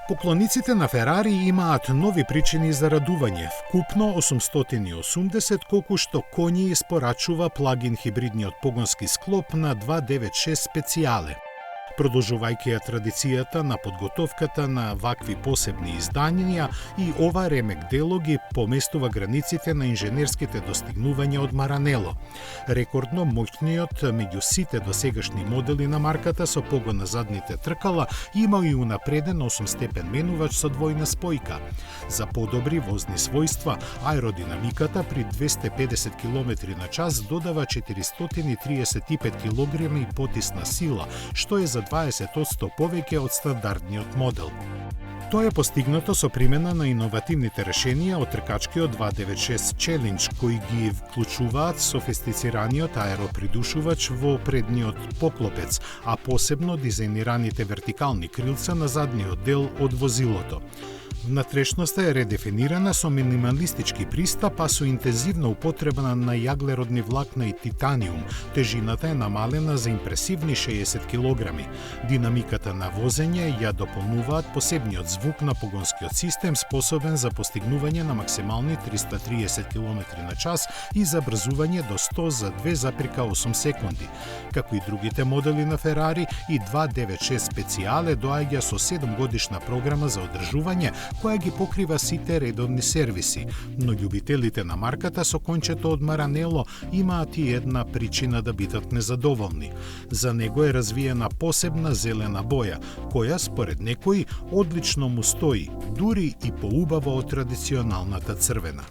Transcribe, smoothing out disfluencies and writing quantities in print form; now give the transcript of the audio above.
Поклониците на Ферари имаат нови причини за радување. Вкупно 880, колку што коњи испорачува плагин хибридниот погонски склоп на 296 специјале. Продолжувајќи ја традицијата на подготовката на вакви посебни изданија, и ова ремек дело ги поместува границите на инженерските достигнувања од Маранело. Рекордно моќниот меѓу сите досегашни модели на марката со погон на задните тркала има и унапреден 8-степен менувач со двојна спојка. За подобри возни својства, аеродинамиката при 250 км на час додава 435 кг потисна сила, што е за 20% повеќе од стандардниот модел. Тоа е постигнато со примена на иновативните решенија од тркачкиот 296 Challenge, кои ги вклучуваат софистицираниот аеропридушувач во предниот поклопец, а посебно дизајнираните вертикални крилца на задниот дел од возилото. Внатрешноста е редефинирана со минималистички пристап, а со интензивна употреба на јаглеродни влакна и титаниум. Тежината е намалена за импресивни 60 кг. Динамиката на возење ја дополнуваат посебниот звук на погонскиот систем, способен за постигнување на максимални 330 км на час и забрзување до 100 за 2,8 секунди. Како и другите модели на Ферари, и 296 специјале доаѓа со 7-годишна програма за одржување, која ги покрива сите редовни сервиси, но љубителите на марката со кончето од Маранело имаат и една причина да бидат незадоволни. За него е развиена посебна зелена боја, која според некои одлично му стои, дури и поубаво од традиционалната црвена.